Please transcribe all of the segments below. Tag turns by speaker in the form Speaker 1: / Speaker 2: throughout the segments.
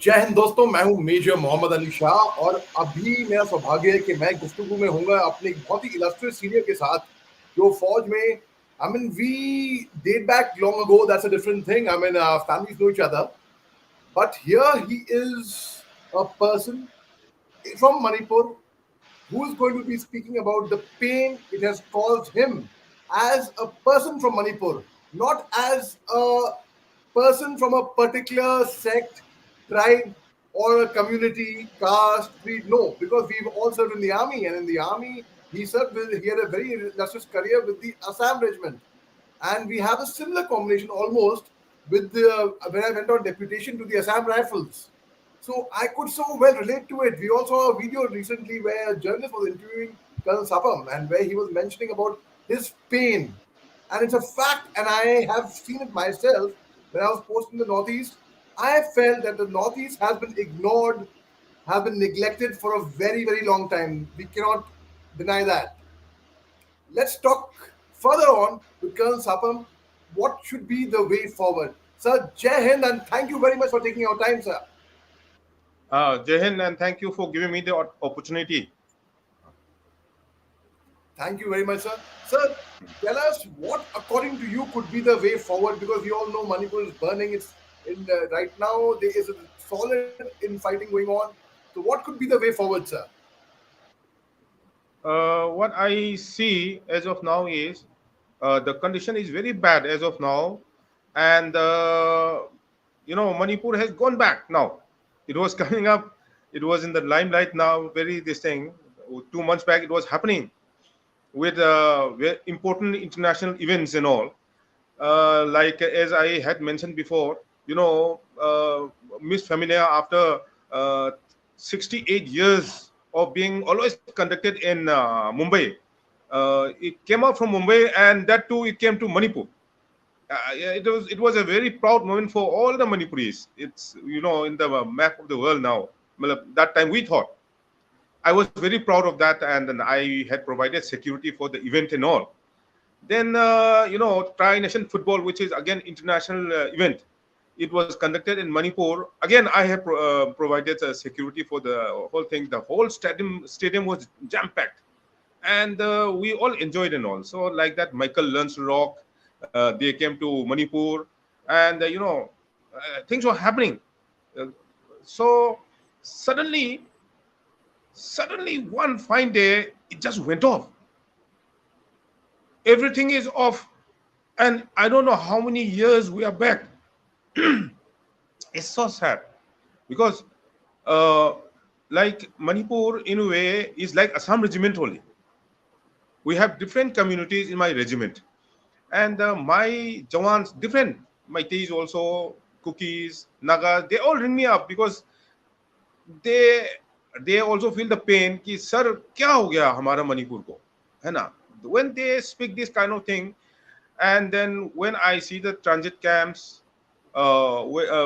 Speaker 1: जय हिंद दोस्तों, मैं हूं मेजर मोहम्मद अली शाह और अभी मेरा सौभाग्य है कि मैं गुफ्तगू में हूंगा अपने एक बहुत ही इलस्ट्रियस सीनियर के साथ जो फौज में I mean we date back long ago. That's a different thing. I mean families know each other, but here he is a person from Manipur who is going to be speaking about the pain it has caused him as a person from Manipur, not as a person from a particular sect, tribe, or a community, caste, creed. No, because we've all served in the army, and in the army, he served with, he had a very illustrious career with the Assam Regiment. And we have a similar combination almost with the when I went on deputation to the Assam Rifles. So I could so well relate to it. We also saw a video recently where a journalist was interviewing Col Sapam and where he was mentioning about his pain. And it's a fact, and I have seen it myself when I was posted in the Northeast. I felt that the Northeast has been ignored, has been neglected for a very, very long time. We cannot deny that. Let's talk further on with Colonel Sapam. What should be the way forward? Sir, Jai Hind, and thank you very much for taking our time, sir.
Speaker 2: Jai Hind, and thank you for giving me the opportunity.
Speaker 1: Thank you very much, sir. Sir, tell us what, according to you, could be the way forward, because we all know Manipur is burning. It's in right now there is a solid infighting going on. So, what could be the way forward, sir?
Speaker 2: What I see as of now is the condition is very bad as of now, and Manipur has gone back now. It was coming up, it was in the limelight now. Very this thing 2 months back, it was happening with very important international events and all. Like as I had mentioned before, Miss Femina after 68 years of being always conducted in Mumbai. It came out from Mumbai, and that too it came to Manipur. Yeah, it was a very proud moment for all the Manipuris. It's in the map of the world now. Well, that time we thought I was very proud of that, and then I had provided security for the event and all. Then Tri-Nation Football, which is again international event, it was conducted in Manipur. Again, I have provided security for the whole thing. The whole stadium was jam packed, and we all enjoyed and all. So like that, Michael Learns to Rock. They came to Manipur, and things were happening. Uh, so suddenly, suddenly one fine day, it just went off. Everything is off, and I don't know how many years we are back. It's so sad because uh, like Manipur in a way is like Assam regiment only. We have different communities in my regiment, and my Jawans different. My Tees also, Cookies, Nagas, they all ring me up because they they also feel the pain कि sir क्या हो गया हमारा मणिपुर को, है ना? When they speak this kind of thing, and then when I see the transit camps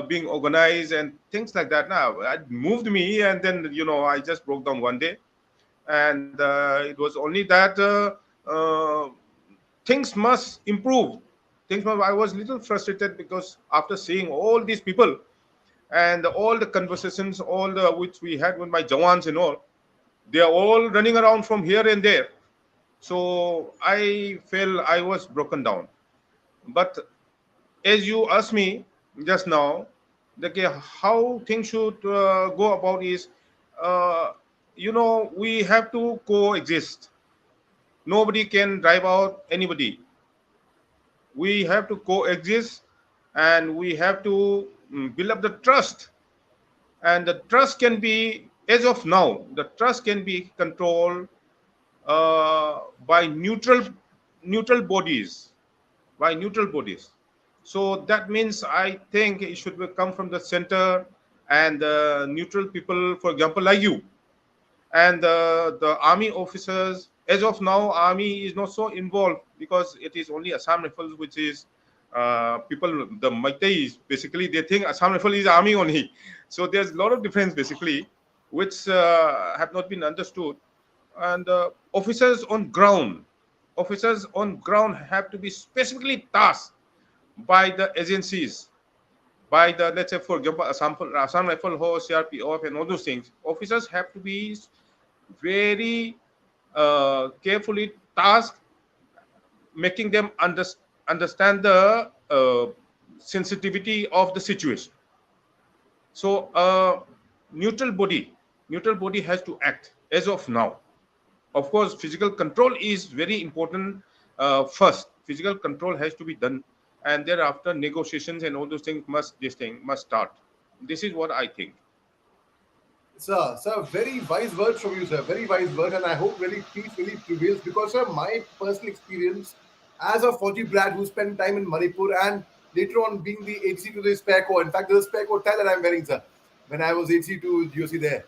Speaker 2: being organized and things like that, now it moved me, and then I just broke down one day, and it was only that things must improve. I was a little frustrated because after seeing all these people and all the conversations, all the which we had with my Jawans and all, they are all running around from here and there. So I felt I was broken down. But as you asked me just now, how things should go about is, uh, we have to coexist. Nobody can drive out anybody. We have to coexist, and we have to build up the trust. And the trust can be, as of now, the trust can be controlled by neutral bodies, by neutral bodies. So that means I think it should come from the center, and neutral people, for example, like you, and the army officers. As of now, army is not so involved because it is only Assam Rifles, which is people, the Maitais, basically they think Assam Rifle is army only. So there's a lot of difference basically, which have not been understood. And officers on ground have to be specifically tasked by the agencies by the, let's say, for example, Assam Rifle Horse, CRPF, and all those things. Officers have to be very carefully tasked, making them understand the sensitivity of the situation. So, neutral body has to act as of now. Of course, physical control is very important. First, physical control has to be done, and thereafter, negotiations and all those things must start. This is what I think.
Speaker 1: Sir, very wise words from you, sir. Very wise words, and I hope really peace really prevails because, sir, my personal experience as a Fauji brat who spent time in Manipur and later on being the HC to the spare corps. In fact, there's a spare corps tie that I'm wearing, sir, when I was HC to GOC there.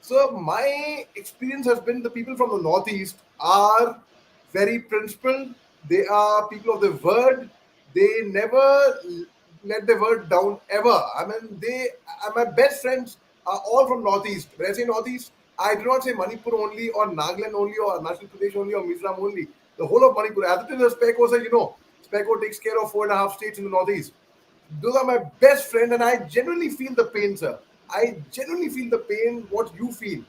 Speaker 1: So my experience has been the people from the northeast are very principled. They are people of the word. They never let their word down ever. I mean, they my best friends are all from northeast. When I say northeast, I do not say Manipur only or Nagaland only or Arunachal Pradesh only or Mizoram only. The whole of Manipur. As it is, the Spec said, Spec takes care of 4.5 states in the northeast. Those are my best friend, and I genuinely feel the pain, sir. I genuinely feel the pain, what you feel.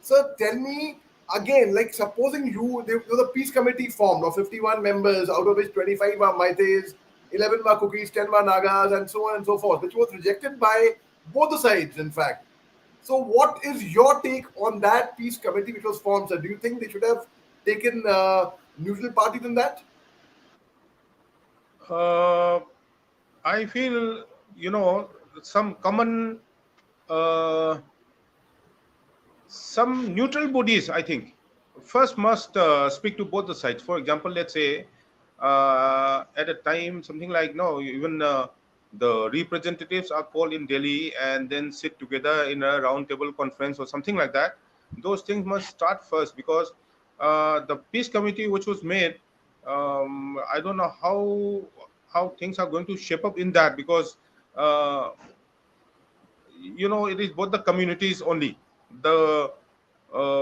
Speaker 1: So tell me again, like supposing there was a peace committee formed of 51 members, out of which 25 are Maites, 11 were Cookies, 10 were Nagas, and so on and so forth, which was rejected by both the sides, in fact. So what is your take on that peace committee which was formed, sir? Do you think they should have taken neutral parties in that?
Speaker 2: Uh, I feel, some common, uh, some neutral bodies, I think, first must speak to both the sides. For example, let's say at a time, something like, no, even the representatives are called in Delhi and then sit together in a round table conference or something like that. Those things must start first, because the peace committee which was made, I don't know how things are going to shape up in that, because uh, it is both the communities only. The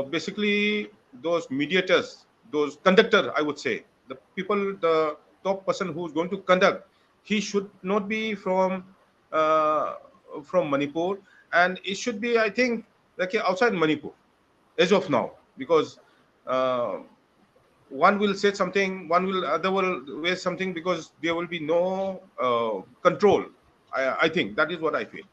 Speaker 2: basically those mediators, those conductor, I would say, the people, the top person who's going to conduct, he should not be uh, from Manipur, and it should be, I think, like outside Manipur as of now, because uh, one will say something, one will other will say something, because there will be no control. I think that is what I feel.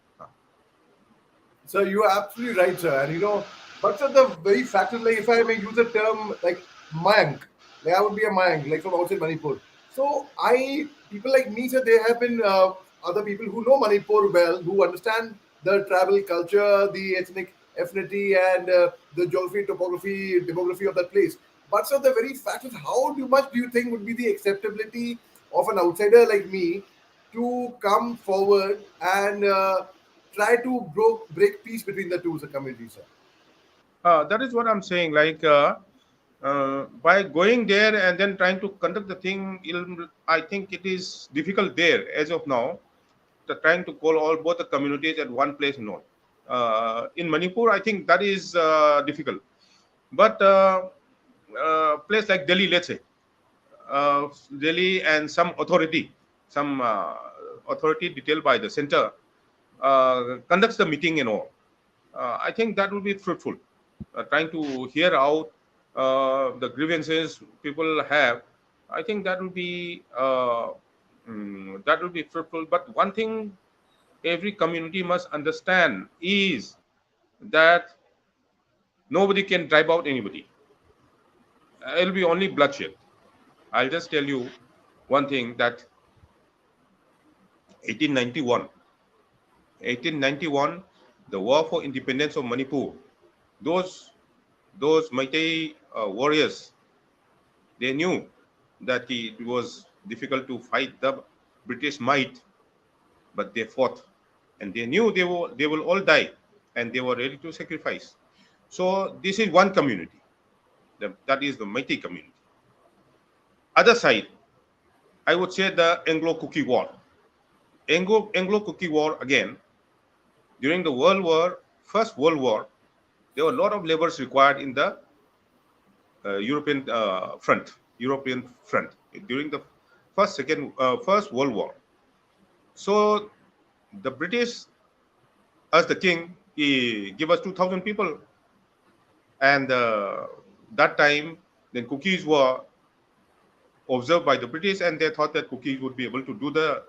Speaker 1: So you are absolutely right, sir. And but sir, the very fact is, like, if I may use a term like Mayank, like I would be a Mayank, like from outside Manipur. So people like me, sir, there have been other people who know Manipur well, who understand the tribal culture, the ethnic affinity, and the geography, topography, demography of that place. But sir, the very fact is, much do you think would be the acceptability of an outsider like me to come forward and try to break peace between the two communities, sir?
Speaker 2: That is what I'm saying. Like, by going there and then trying to conduct the thing, I think it is difficult there as of now. Trying to call all both the communities at one place, no. In Manipur, I think that is difficult. But place like Delhi, let's say, Delhi and some authority detailed by the center conducts the meeting and all. I think that will be fruitful. Trying to hear out the grievances people have. I think that will be fruitful. But one thing every community must understand is that nobody can drive out anybody. It'll be only bloodshed. I'll just tell you one thing, that 1891, 1891, the war for independence of Manipur, those Meitei warriors, they knew that it was difficult to fight the British might, but they fought, and they knew they will all die, and they were ready to sacrifice. So this is one community. That is the Meitei community. Other side, I would say the Anglo-Kuki War. Anglo-Kuki War again. During the First World War, there were a lot of labors required in the European front during the First World War. So The British, as the king, he give us 2,000 people, and that time, then cookies were observed by the British, and they thought that cookies would be able to do the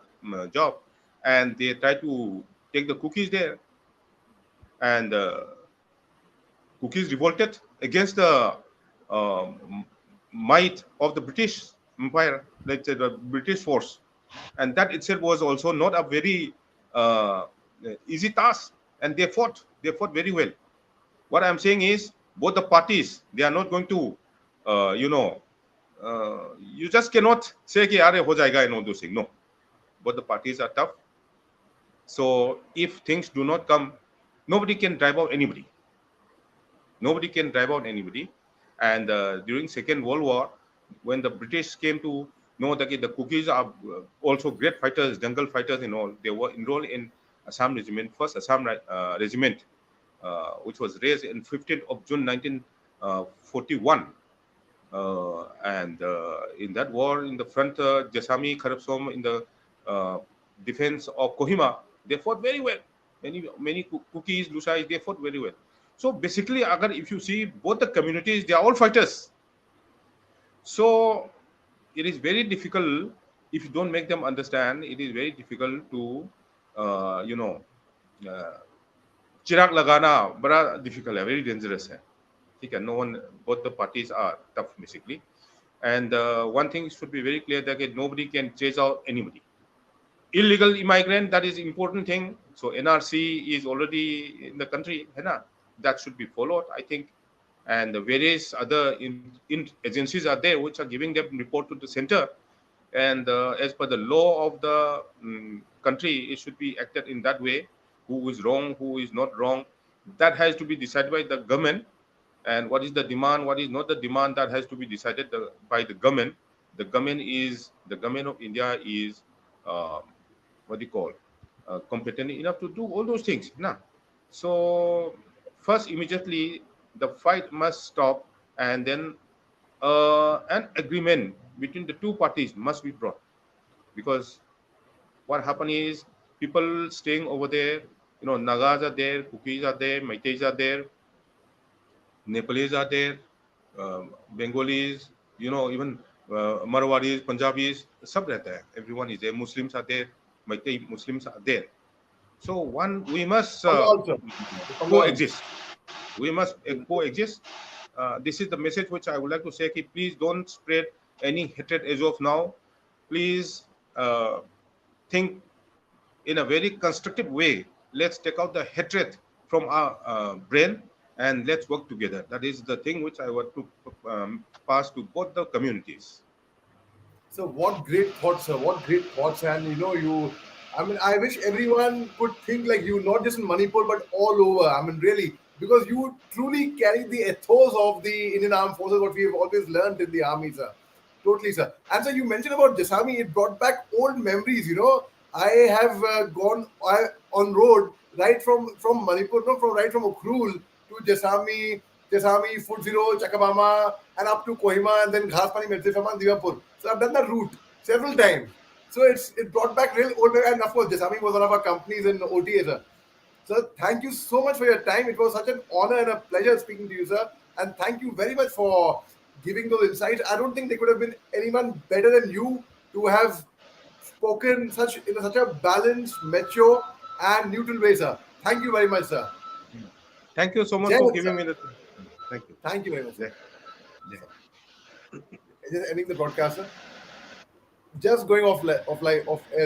Speaker 2: job, and they tried to take the cookies there, and cookies revolted against the might of the British Empire, let's say the British force, and that itself was also not a very uh, easy task, and they fought. They fought very well. What I'm saying is, both the parties, they are not going to, you just cannot say कि अरे हो जाएगा and all those things. No, both the parties are tough. So if things do not come, nobody can drive out anybody. Nobody can drive out anybody. And during Second World War, when the British came to know that the cookies are also great fighters, jungle fighters and all, they were enrolled in Assam Regiment, first Assam Regiment, which was raised in 15th of June 1941. And in that war, in the front, Jasami Kharapsom in the defense of Kohima, they fought very well. Many cookies, Lusais, they fought very well. So basically, agar if you see both the communities, they are all fighters. So it is very difficult if you don't make them understand. It is very difficult to, चिराग लगाना बड़ा difficult है, very dangerous है. ठीक है, no one, both the parties are tough basically. And one thing should be very clear that nobody can chase out anybody. Illegal immigrant, that is important thing. So NRC is already in the country, है ना? That should be followed, I think. And the various other agencies are there which are giving them report to the center. And as per the law of the country, it should be acted in that way. Who is wrong, who is not wrong, that has to be decided by the government. And what is the demand, what is not the demand, that has to be decided by the government. The government of India is what do you call competent enough to do all those things. Nah. So first, immediately the fight must stop, and then an agreement between the two parties must be brought, because what happened is people staying over there, Nagas are there, Kukis are there, Meiteis are there, Nepalese are there, Bengalis, even Marwaris, Punjabis, sab rehta hai. Everyone is there. Muslims are there, Meitei Muslims are there. So we must
Speaker 1: Bengal, sir. Bengal.
Speaker 2: coexist. We must coexist. This is the message which I would like to say. Please don't spread any hatred as of now. Please think in a very constructive way. Let's take out the hatred from our brain and let's work together. That is the thing which I want to pass to both the communities.
Speaker 1: So what great thoughts, sir. What great thoughts. And I mean, I wish everyone could think like you, not just in Manipur, but all over. I mean, really, because you truly carry the ethos of the Indian Armed Forces, what we have always learned in the army, sir. Totally, sir. And so you mentioned about Jasami, it brought back old memories. I have gone on road right from Manipur, no, right from Ukhrul to Jasami, Foot Zero, Chakabama, and up to Kohima, and then Ghaspani, Medsefaman, Divapur. So I've done that route several times. So it brought back real old memories. And of course, Jasami was one of our companies in OTA, sir. Sir, thank you so much for your time. It was such an honor and a pleasure speaking to you, sir. And thank you very much for giving those insights. I don't think there could have been anyone better than you to have spoken in such a balanced, mature, and neutral way, sir. Thank you very much, sir.
Speaker 2: Thank you so much
Speaker 1: Jai
Speaker 2: for
Speaker 1: Hind,
Speaker 2: giving
Speaker 1: sir.
Speaker 2: me the. Thank you.
Speaker 1: Thank you very much,
Speaker 2: Yeah.
Speaker 1: sir. Just ending the broadcast, sir. Just going off air.